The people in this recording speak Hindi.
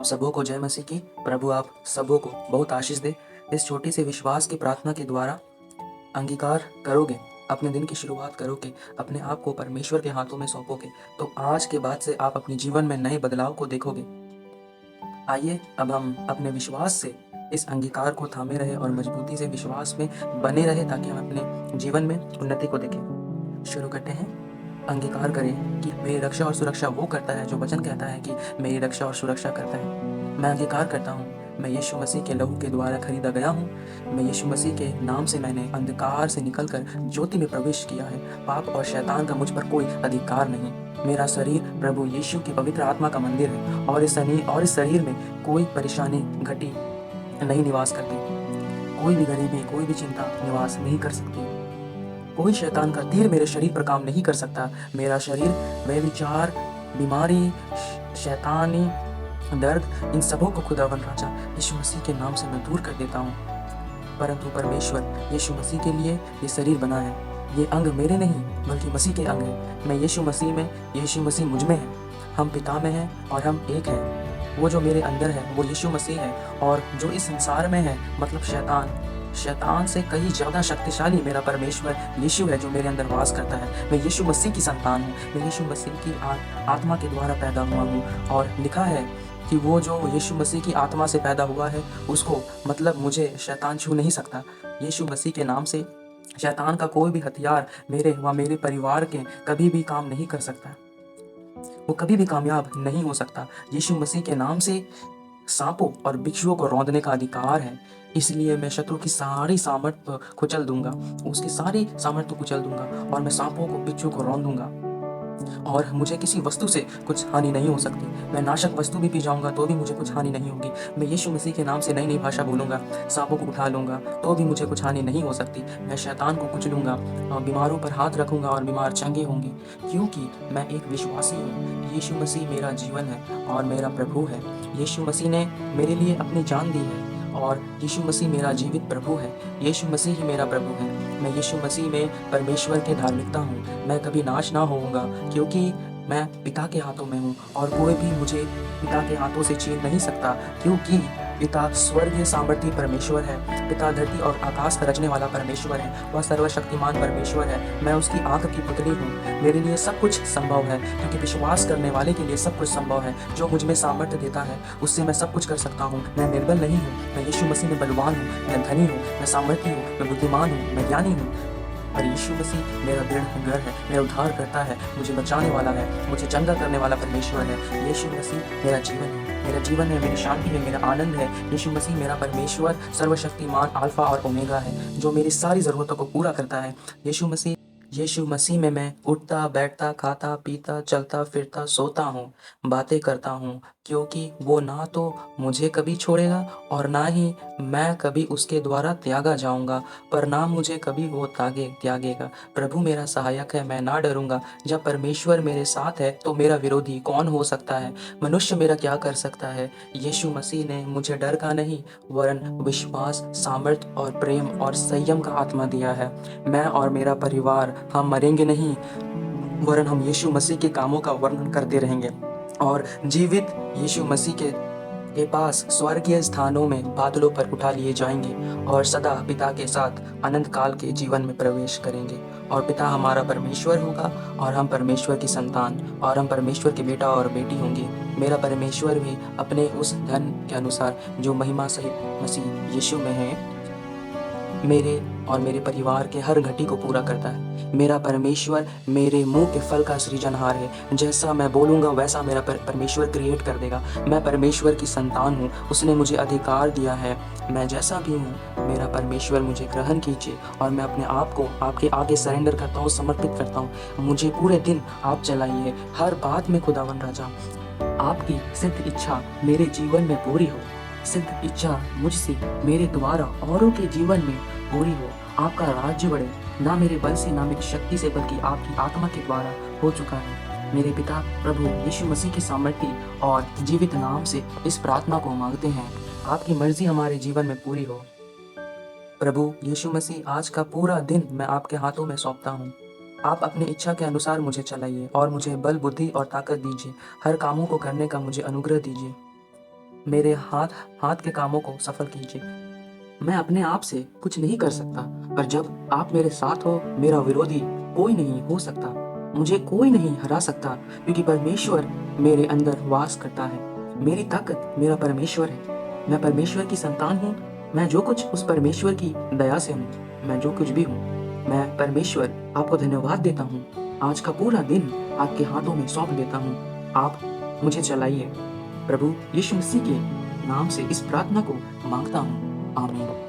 आप सबों को जय मसीह की। प्रभु आप सबों को बहुत आशीष दे। इस छोटी सी विश्वास की प्रार्थना के द्वारा अंगीकार करोगे, अपने दिन की शुरुआत करोगे, अपने आप को परमेश्वर के हाथों में सौंपोगे, तो आज के बाद से आप अपने जीवन में नए बदलाव को देखोगे। आइए अब हम अपने विश्वास से इस अंगीकार को थामे रहे और मजबूती से विश्वास में बने रहे, ताकि हम अपने जीवन में उन्नति को देखें। शुरू करते हैं। अंगीकार करें कि मेरी रक्षा और सुरक्षा वो करता है जो वचन कहता है कि मेरी रक्षा और सुरक्षा करता है। मैं अंगीकार करता हूँ, मैं यीशु मसीह के लहू के द्वारा खरीदा गया हूँ। मैं यीशु मसीह के नाम से मैंने अंधकार से निकलकर ज्योति में प्रवेश किया है। पाप और शैतान का मुझ पर कोई अधिकार नहीं। मेरा शरीर प्रभु यीशु की पवित्र आत्मा का मंदिर है, और इस शरीर में कोई परेशानी घटी नहीं निवास करती। कोई भी गरीबी, कोई भी चिंता निवास नहीं कर सकती। कोई शैतान का तीर मेरे शरीर पर काम नहीं कर सकता। मेरा शरीर व्यभिचार, बीमारी, शैतानी, दर्द, इन सबों को खुदावन राजा यीशु मसीह के नाम से मैं दूर कर देता हूँ। परंतु परमेश्वर यीशु मसीह के लिए ये शरीर बना है। ये अंग मेरे नहीं बल्कि मसीह के अंग है। मैं यीशु मसीह में, यीशु मसीह मुझ में है। हम पिता में हैं और हम एक हैं। वो जो मेरे अंदर है वो यीशु मसीह है, और जो इस संसार में है मतलब शैतान से कहीं ज़्यादा शक्तिशाली मेरा परमेश्वर यीशु है, जो मेरे अंदर वास करता है। मैं यीशु मसीह की संतान हूँ। मैं यीशु मसीह की आत्मा के द्वारा पैदा हुआ हूँ, और लिखा है कि वो जो यीशु मसीह की आत्मा से पैदा हुआ है उसको मतलब मुझे शैतान छू नहीं सकता। यीशु मसीह के नाम से शैतान का कोई भी हथियार मेरे व मेरे परिवार के कभी भी काम नहीं कर सकता। वो कभी भी कामयाब नहीं हो सकता। यीशु मसीह के नाम से सांपों और बिच्छुओं को रौंदने का अधिकार है। इसलिए मैं शत्रु की सारी सामर्थ कुचल दूंगा, उसकी सारी सामर्थ कुचल दूंगा, और मैं सांपों को, बिच्छुओं को रौंद दूंगा, और मुझे किसी वस्तु से कुछ हानि नहीं हो सकती। मैं नाशक वस्तु भी पी जाऊंगा तो भी मुझे कुछ हानि नहीं होगी। मैं यीशु मसीह के नाम से नई नई भाषा बोलूंगा, सांपों को उठा लूंगा तो भी मुझे कुछ हानि नहीं हो सकती। मैं शैतान को कुचलूंगा, बीमारों पर हाथ रखूंगा और बीमार चंगे होंगे, क्योंकि मैं एक विश्वासी हूँ। यीशु मसीह मेरा जीवन है और मेरा प्रभु है। यीशु मसीह ने मेरे लिए अपनी जान दी है, और यीशु मसीह मेरा जीवित प्रभु है। यीशु मसीह ही मेरा प्रभु है। मैं यीशु मसीह में परमेश्वर के धार्मिकता हूँ। मैं कभी नाश ना होऊंगा, क्योंकि मैं पिता के हाथों में हूँ, और कोई भी मुझे पिता के हाथों से छीन नहीं सकता, क्योंकि पिता स्वर्गीय सामर्थी परमेश्वर है। पिता धरती और आकाश का रचने वाला परमेश्वर है। वह सर्वशक्तिमान परमेश्वर है। मैं उसकी आंख की पुतली हूँ। मेरे लिए सब कुछ संभव है, क्योंकि विश्वास करने वाले के लिए सब कुछ संभव है। जो मुझ में सामर्थ्य देता है उससे मैं सब कुछ कर सकता हूँ। मैं निर्बल नहीं हूँ। मैं यीशु मसीह में बलवान हूँ। मैं धनी हूँ। मैं सामर्थी हूँ। मैं बुद्धिमान हूँ। मैं ज्ञानी हूँ। और यीशु मसीह मेरा दृढ़ घर है, मेरा उद्धार करता है, मुझे बचाने वाला है, मुझे चंगा करने वाला परमेश्वर है। यीशु मसीह मेरा जीवन है, मेरा जीवन है, मेरी शांति है, मेरा आनंद है। यीशु मसीह मेरा परमेश्वर सर्वशक्तिमान अल्फा और ओमेगा है, जो मेरी सारी ज़रूरतों को पूरा करता है। यीशु मसीह में मैं उठता, बैठता, खाता, पीता, चलता फिरता, सोता हूँ, बातें करता हूँ, क्योंकि वो ना तो मुझे कभी छोड़ेगा और ना ही मैं कभी उसके द्वारा त्यागा जाऊंगा, पर ना मुझे कभी वो त्यागेगा। प्रभु मेरा सहायक है, मैं ना डरूंगा। जब परमेश्वर मेरे साथ है तो मेरा विरोधी कौन हो सकता है? मनुष्य मेरा क्या कर सकता है? यीशु मसीह ने मुझे डर का नहीं वरन विश्वास, सामर्थ और प्रेम और संयम का आत्मा दिया है। मैं और मेरा परिवार हम मरेंगे नहीं, वरन हम यीशु मसीह के कामों का वर्णन करते रहेंगे, और जीवित यीशु मसीह के पास स्वर्गीय स्थानों में बादलों पर उठा लिए जाएंगे, और सदा पिता के साथ अनंत काल के जीवन में प्रवेश करेंगे। और पिता हमारा परमेश्वर होगा, और हम परमेश्वर की संतान, और हम परमेश्वर के बेटा और बेटी होंगे। मेरा परमेश्वर भी अपने उस धन के अनुसार जो महिमा सहित मसीह यीशु में है, मेरे और मेरे परिवार के हर घटी को पूरा करता है। मेरा परमेश्वर मेरे मुंह के फल का सृजनहार है। जैसा मैं बोलूँगा वैसा मेरा परमेश्वर क्रिएट कर देगा। मैं परमेश्वर की संतान हूँ, उसने मुझे अधिकार दिया है। मैं जैसा भी हूँ, मेरा परमेश्वर मुझे ग्रहण कीजिए, और मैं अपने आप को आपके आगे सरेंडर करता हूँ, समर्पित करता हूँ। मुझे पूरे दिन आप चलाइए, हर बात में खुदावन राजा आपकी सिद्ध इच्छा मेरे जीवन में पूरी हो। सिद्ध इच्छा मुझसे मेरे द्वारा औरों के जीवन में पूरी हो। आपका राज्य बढ़े, ना मेरे बल से ना मेरी शक्ति से, बल्कि आपकी आत्मा के द्वारा हो चुका है। मेरे पिता प्रभु यीशु मसीह की सामर्थ्य और जीवित नाम से इस प्रार्थना को मांगते हैं। आपकी मर्जी हमारे जीवन में पूरी हो। प्रभु यीशु मसीह, आज का पूरा दिन मैं आपके हाथों में सौंपता हूँ। आप अपनी इच्छा के अनुसार मुझे चलाइए, और मुझे बल, बुद्धि और ताकत दीजिए। हर कामों को करने का मुझे अनुग्रह दीजिए। मेरे हाथ हाथ के कामों को सफल कीजिए। मैं अपने आप से कुछ नहीं कर सकता, पर जब आप मेरे साथ हो, मेरा विरोधी कोई नहीं हो सकता। मुझे कोई नहीं हरा सकता, क्योंकि परमेश्वर मेरे अंदर वास करता है। मेरी ताकत मेरा परमेश्वर है। मैं परमेश्वर की संतान हूँ। मैं जो कुछ उस परमेश्वर की दया से हूँ। मैं जो कुछ भी हूँ, मैं परमेश्वर आपको धन्यवाद देता हूँ। आज का पूरा दिन आपके हाथों में सौंप देता हूँ। आप मुझे चलाइए। प्रभु यीशु मसीह के नाम से इस प्रार्थना को मांगता हूँ। आमीन।